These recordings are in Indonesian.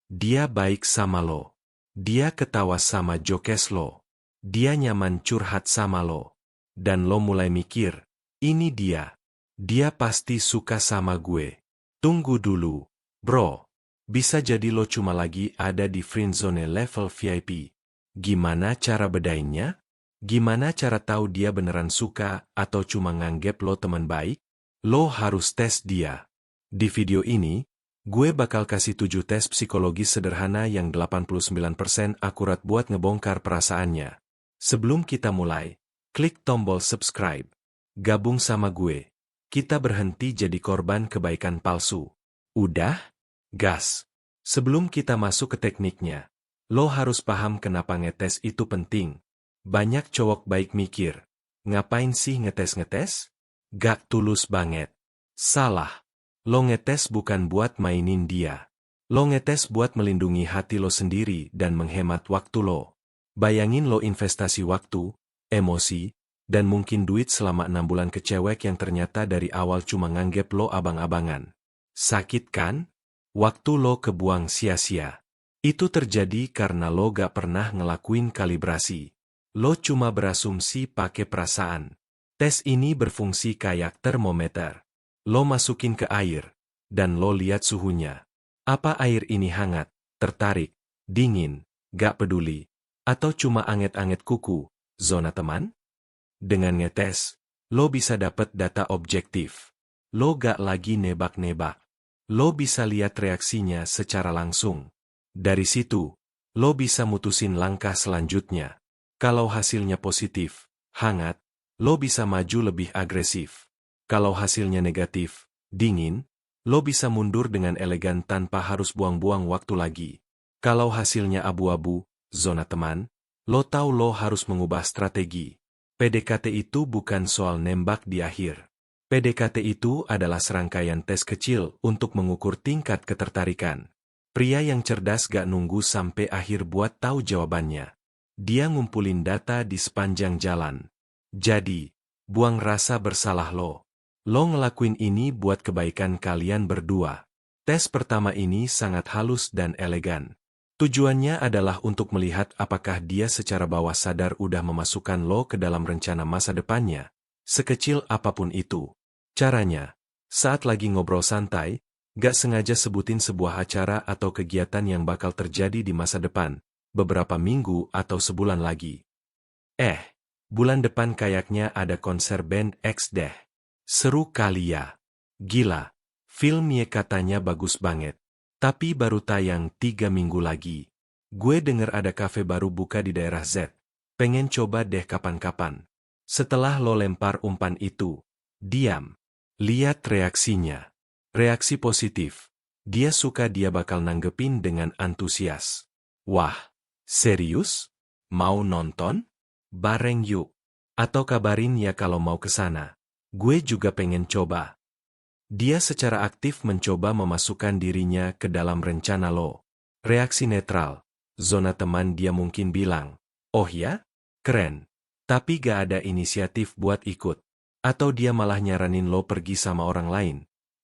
Dia baik sama lo. Dia ketawa sama jokes lo. Dia nyaman curhat sama lo. Dan lo mulai mikir, ini dia. Dia pasti suka sama gue. Tunggu dulu, bro. Bisa jadi lo cuma lagi ada di friendzone level VIP. Gimana cara bedainnya? Gimana cara tahu dia beneran suka atau cuma nganggep lo teman baik? Lo harus tes dia. Di video ini, gue bakal kasih 7 tes psikologis sederhana yang 89% akurat buat ngebongkar perasaannya. Sebelum kita mulai, klik tombol subscribe. Gabung sama gue. Kita berhenti jadi korban kebaikan palsu. Udah? Gas. Sebelum kita masuk ke tekniknya, lo harus paham kenapa ngetes itu penting. Banyak cowok baik mikir, ngapain sih ngetes-ngetes? Gak tulus banget. Salah. Lo ngetes bukan buat mainin dia. Lo ngetes buat melindungi hati lo sendiri dan menghemat waktu lo. Bayangin lo investasi waktu, emosi, dan mungkin duit selama 6 bulan ke cewek yang ternyata dari awal cuma nganggep lo abang-abangan. Sakit kan? Waktu lo kebuang sia-sia. Itu terjadi karena lo gak pernah ngelakuin kalibrasi. Lo cuma berasumsi pakai perasaan. Tes ini berfungsi kayak termometer. Lo masukin ke air, dan lo lihat suhunya. Apa air ini hangat, tertarik, dingin, gak peduli, atau cuma anget-anget kuku, zona teman? Dengan ngetes, lo bisa dapet data objektif. Lo gak lagi nebak-nebak. Lo bisa lihat reaksinya secara langsung. Dari situ, lo bisa mutusin langkah selanjutnya. Kalau hasilnya positif, hangat, lo bisa maju lebih agresif. Kalau hasilnya negatif, dingin, lo bisa mundur dengan elegan tanpa harus buang-buang waktu lagi. Kalau hasilnya abu-abu, zona teman, lo tahu lo harus mengubah strategi. PDKT itu bukan soal nembak di akhir. PDKT itu adalah serangkaian tes kecil untuk mengukur tingkat ketertarikan. Pria yang cerdas gak nunggu sampai akhir buat tahu jawabannya. Dia ngumpulin data di sepanjang jalan. Jadi, buang rasa bersalah lo. Lo ngelakuin ini buat kebaikan kalian berdua. Tes pertama ini sangat halus dan elegan. Tujuannya adalah untuk melihat apakah dia secara bawah sadar udah memasukkan lo ke dalam rencana masa depannya. Sekecil apapun itu. Caranya, saat lagi ngobrol santai, gak sengaja sebutin sebuah acara atau kegiatan yang bakal terjadi di masa depan, beberapa minggu atau sebulan lagi. Bulan depan kayaknya ada konser band X deh. Seru kali ya. Gila, filmnya katanya bagus banget. Tapi baru tayang 3 minggu lagi. Gue denger ada kafe baru buka di daerah Z. Pengen coba deh kapan-kapan. Setelah lo lempar umpan itu, diam. Lihat reaksinya. Reaksi positif. Dia suka, dia bakal nanggepin dengan antusias. Wah, serius? Mau nonton? Bareng yuk. Atau kabarin ya kalau mau kesana. Gue juga pengen coba. Dia secara aktif mencoba memasukkan dirinya ke dalam rencana lo. Reaksi netral. Zona teman, dia mungkin bilang, oh ya? Keren. Tapi gak ada inisiatif buat ikut. Atau dia malah nyaranin lo pergi sama orang lain.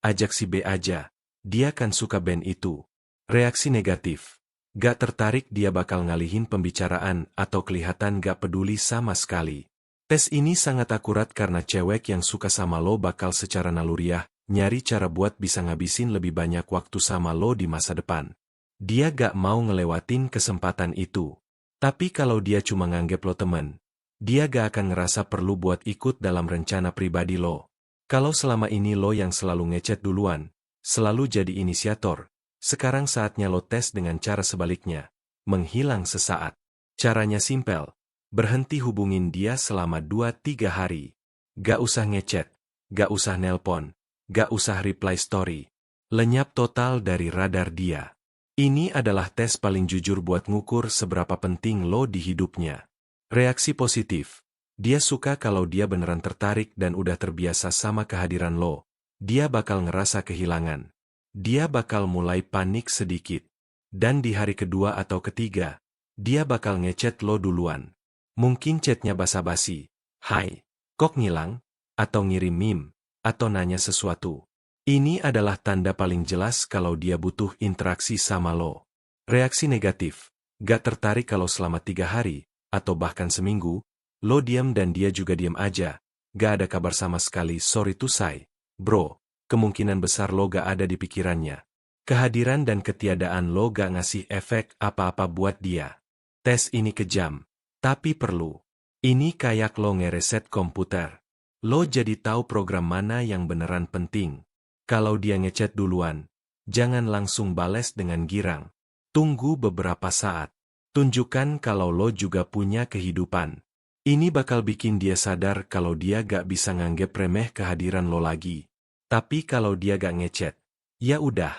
Ajak si B aja. Dia kan suka band itu. Reaksi negatif. Gak tertarik, dia bakal ngalihin pembicaraan atau kelihatan gak peduli sama sekali. Tes ini sangat akurat karena cewek yang suka sama lo bakal secara naluriah nyari cara buat bisa ngabisin lebih banyak waktu sama lo di masa depan. Dia gak mau ngelewatin kesempatan itu. Tapi kalau dia cuma nganggep lo temen, dia gak akan ngerasa perlu buat ikut dalam rencana pribadi lo. Kalau selama ini lo yang selalu ngechat duluan, selalu jadi inisiator, sekarang saatnya lo tes dengan cara sebaliknya. Menghilang sesaat. Caranya simpel. Berhenti hubungin dia selama 2-3 hari. Gak usah ngechat, gak usah nelpon, gak usah reply story. Lenyap total dari radar dia. Ini adalah tes paling jujur buat ngukur seberapa penting lo di hidupnya. Reaksi positif. Dia suka kalau dia beneran tertarik dan udah terbiasa sama kehadiran lo. Dia bakal ngerasa kehilangan. Dia bakal mulai panik sedikit. Dan di hari kedua atau ketiga, dia bakal ngechat lo duluan. Mungkin chatnya basa-basi, hai, kok ngilang, atau ngirim meme, atau nanya sesuatu. Ini adalah tanda paling jelas kalau dia butuh interaksi sama lo. Reaksi negatif. Gak tertarik kalau selama 3 hari, atau bahkan seminggu, lo diam dan dia juga diam aja. Gak ada kabar sama sekali, sorry to say. Bro, kemungkinan besar lo gak ada di pikirannya. Kehadiran dan ketiadaan lo gak ngasih efek apa-apa buat dia. Tes ini kejam, tapi perlu. Ini kayak lo ngereset komputer. Lo jadi tahu program mana yang beneran penting. Kalau dia ngechat duluan, jangan langsung bales dengan girang. Tunggu beberapa saat. Tunjukkan kalau lo juga punya kehidupan. Ini bakal bikin dia sadar kalau dia gak bisa nganggep remeh kehadiran lo lagi. Tapi kalau dia gak ngechat, ya udah.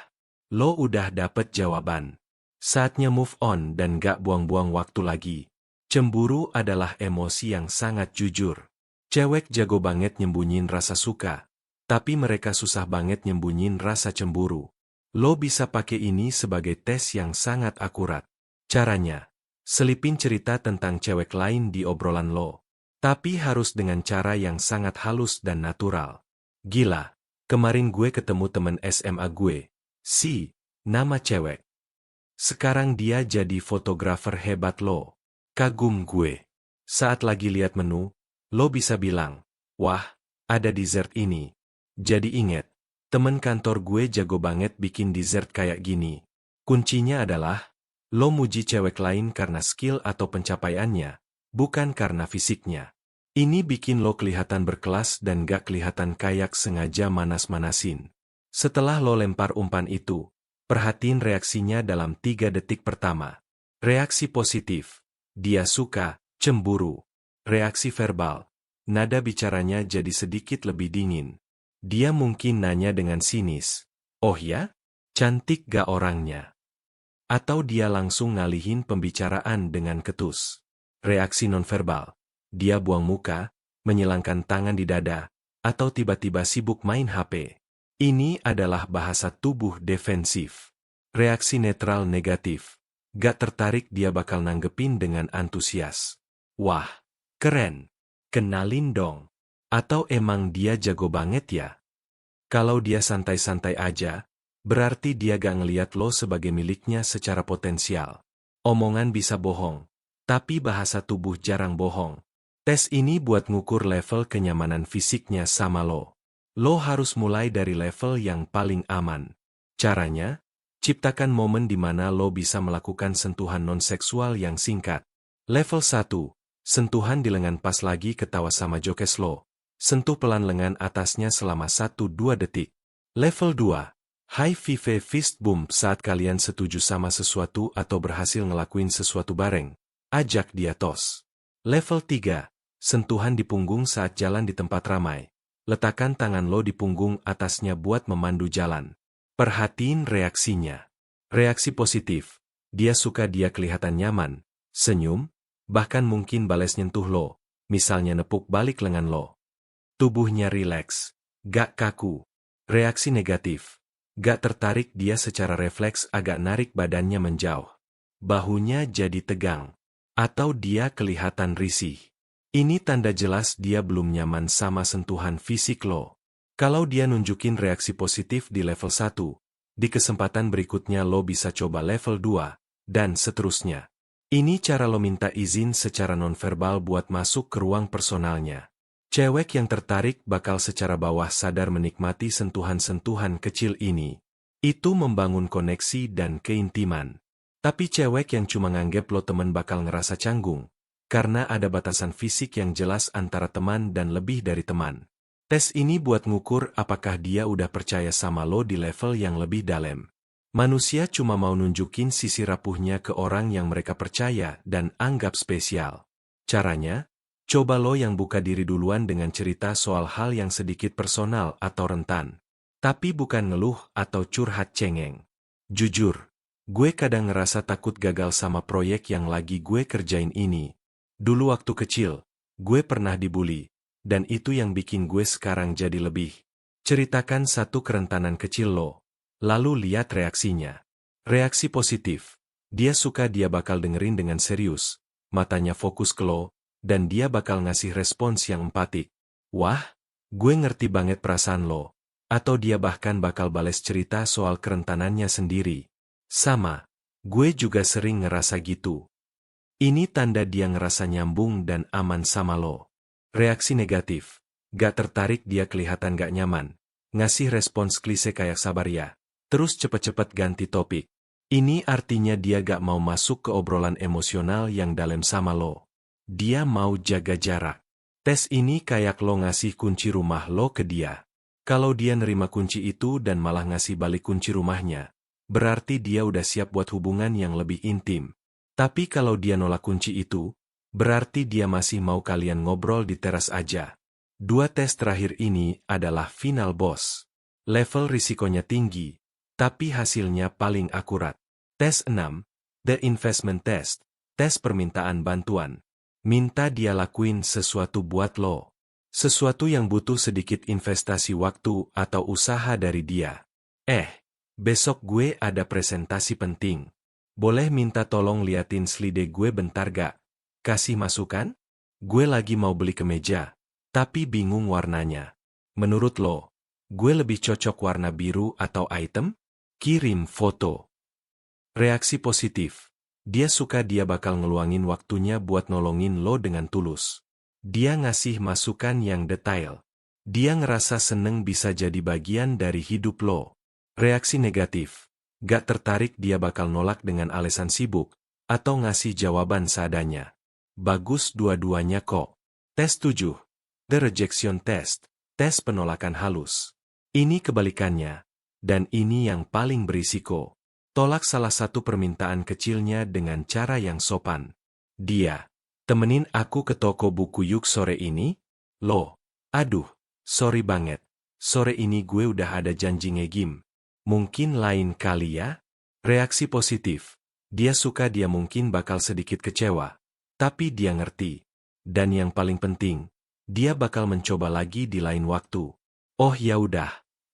Lo udah dapet jawaban. Saatnya move on dan gak buang-buang waktu lagi. Cemburu adalah emosi yang sangat jujur. Cewek jago banget nyembunyin rasa suka. Tapi mereka susah banget nyembunyin rasa cemburu. Lo bisa pakai ini sebagai tes yang sangat akurat. Caranya, selipin cerita tentang cewek lain di obrolan lo. Tapi harus dengan cara yang sangat halus dan natural. Gila, kemarin gue ketemu temen SMA gue. Nama cewek. Sekarang dia jadi fotografer hebat lo. Kagum gue. Saat lagi lihat menu, lo bisa bilang, wah, ada dessert ini. Jadi inget, temen kantor gue jago banget bikin dessert kayak gini. Kuncinya adalah, lo muji cewek lain karena skill atau pencapaiannya, bukan karena fisiknya. Ini bikin lo kelihatan berkelas dan gak kelihatan kayak sengaja manas-manasin. Setelah lo lempar umpan itu, perhatiin reaksinya dalam 3 detik pertama. Reaksi positif. Dia suka, cemburu. Reaksi verbal. Nada bicaranya jadi sedikit lebih dingin. Dia mungkin nanya dengan sinis. Oh ya? Cantik gak orangnya? Atau dia langsung ngalihin pembicaraan dengan ketus. Reaksi nonverbal. Dia buang muka, menyilangkan tangan di dada, atau tiba-tiba sibuk main HP. Ini adalah bahasa tubuh defensif. Reaksi netral negatif. Gak tertarik, dia bakal nanggepin dengan antusias. Wah, keren. Kenalin dong. Atau emang dia jago banget ya? Kalau dia santai-santai aja, berarti dia gak ngeliat lo sebagai miliknya secara potensial. Omongan bisa bohong, tapi bahasa tubuh jarang bohong. Tes ini buat ngukur level kenyamanan fisiknya sama lo. Lo harus mulai dari level yang paling aman. Caranya, ciptakan momen di mana lo bisa melakukan sentuhan non-seksual yang singkat. Level 1, sentuhan di lengan pas lagi ketawa sama jokes lo. Sentuh pelan lengan atasnya selama 1-2 detik. Level 2, high five fist bump saat kalian setuju sama sesuatu atau berhasil ngelakuin sesuatu bareng. Ajak dia tos. Level 3, sentuhan di punggung saat jalan di tempat ramai. Letakkan tangan lo di punggung atasnya buat memandu jalan. Perhatiin reaksinya. Reaksi positif. Dia suka, dia kelihatan nyaman, senyum, bahkan mungkin bales nyentuh lo, misalnya nepuk balik lengan lo. Tubuhnya rileks, gak kaku. Reaksi negatif. Gak tertarik, dia secara refleks agak narik badannya menjauh. Bahunya jadi tegang. Atau dia kelihatan risih. Ini tanda jelas dia belum nyaman sama sentuhan fisik lo. Kalau dia nunjukin reaksi positif di level 1, di kesempatan berikutnya lo bisa coba level 2, dan seterusnya. Ini cara lo minta izin secara nonverbal buat masuk ke ruang personalnya. Cewek yang tertarik bakal secara bawah sadar menikmati sentuhan-sentuhan kecil ini. Itu membangun koneksi dan keintiman. Tapi cewek yang cuma nganggep lo temen bakal ngerasa canggung, karena ada batasan fisik yang jelas antara teman dan lebih dari teman. Tes ini buat ngukur apakah dia udah percaya sama lo di level yang lebih dalam. Manusia cuma mau nunjukin sisi rapuhnya ke orang yang mereka percaya dan anggap spesial. Caranya? Coba lo yang buka diri duluan dengan cerita soal hal yang sedikit personal atau rentan. Tapi bukan ngeluh atau curhat cengeng. Jujur, gue kadang ngerasa takut gagal sama proyek yang lagi gue kerjain ini. Dulu waktu kecil, gue pernah dibully, dan itu yang bikin gue sekarang jadi lebih. Ceritakan satu kerentanan kecil lo, lalu lihat reaksinya. Reaksi positif. Dia suka, dia bakal dengerin dengan serius, matanya fokus ke lo, dan dia bakal ngasih respons yang empatik. Wah, gue ngerti banget perasaan lo. Atau dia bahkan bakal bales cerita soal kerentanannya sendiri. Sama. Gue juga sering ngerasa gitu. Ini tanda dia ngerasa nyambung dan aman sama lo. Reaksi negatif. Gak tertarik, dia kelihatan gak nyaman. Ngasih respons klise kayak sabar ya. Terus cepet-cepet ganti topik. Ini artinya dia gak mau masuk ke obrolan emosional yang dalam sama lo. Dia mau jaga jarak. Tes ini kayak lo ngasih kunci rumah lo ke dia. Kalau dia nerima kunci itu dan malah ngasih balik kunci rumahnya, berarti dia udah siap buat hubungan yang lebih intim. Tapi kalau dia nolak kunci itu, berarti dia masih mau kalian ngobrol di teras aja. Dua tes terakhir ini adalah final boss. Level risikonya tinggi, tapi hasilnya paling akurat. Tes 6, The Investment Test, tes permintaan bantuan. Minta dia lakuin sesuatu buat lo. Sesuatu yang butuh sedikit investasi waktu atau usaha dari dia. Besok gue ada presentasi penting. Boleh minta tolong liatin slide gue bentar gak? Kasih masukan? Gue lagi mau beli kemeja, tapi bingung warnanya. Menurut lo, gue lebih cocok warna biru atau item? Kirim foto. Reaksi positif. Dia suka, dia bakal ngeluangin waktunya buat nolongin lo dengan tulus. Dia ngasih masukan yang detail. Dia ngerasa seneng bisa jadi bagian dari hidup lo. Reaksi negatif. Gak tertarik, dia bakal nolak dengan alasan sibuk, atau ngasih jawaban seadanya. Bagus dua-duanya kok. Tes 7. The Rejection Test, tes penolakan halus. Ini kebalikannya, dan ini yang paling berisiko. Tolak salah satu permintaan kecilnya dengan cara yang sopan. Dia, temenin aku ke toko buku yuk sore ini? Lo, aduh, sorry banget. Sore ini gue udah ada janji nge-gym. Mungkin lain kali ya? Reaksi positif. Dia suka, dia mungkin bakal sedikit kecewa. Tapi dia ngerti. Dan yang paling penting, dia bakal mencoba lagi di lain waktu. Oh ya udah,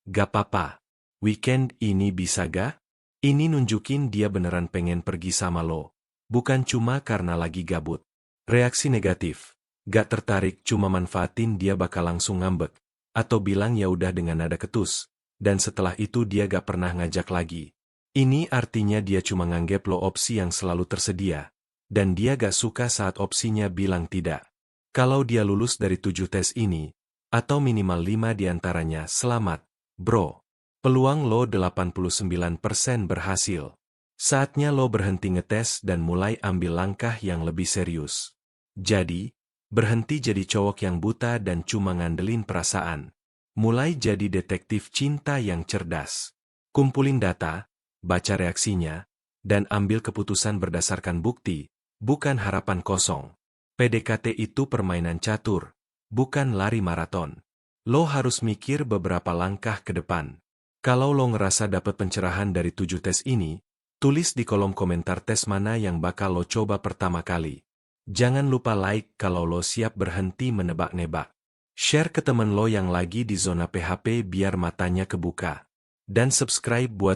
gak apa-apa. Weekend ini bisa gak? Ini nunjukin dia beneran pengen pergi sama lo. Bukan cuma karena lagi gabut. Reaksi negatif. Gak tertarik, cuma manfaatin, dia bakal langsung ngambek. Atau bilang ya udah dengan nada ketus. Dan setelah itu dia gak pernah ngajak lagi. Ini artinya dia cuma nganggep lo opsi yang selalu tersedia. Dan dia gak suka saat opsinya bilang tidak. Kalau dia lulus dari 7 tes ini, atau minimal 5 diantaranya, selamat, bro. Peluang lo 89% berhasil. Saatnya lo berhenti ngetes dan mulai ambil langkah yang lebih serius. Jadi, berhenti jadi cowok yang buta dan cuma ngandelin perasaan. Mulai jadi detektif cinta yang cerdas. Kumpulin data, baca reaksinya, dan ambil keputusan berdasarkan bukti, bukan harapan kosong. PDKT itu permainan catur, bukan lari maraton. Lo harus mikir beberapa langkah ke depan. Kalau lo ngerasa dapat pencerahan dari 7 tes ini, tulis di kolom komentar tes mana yang bakal lo coba pertama kali. Jangan lupa like kalau lo siap berhenti menebak-nebak. Share ke temen lo yang lagi di zona PHP biar matanya kebuka. Dan subscribe buat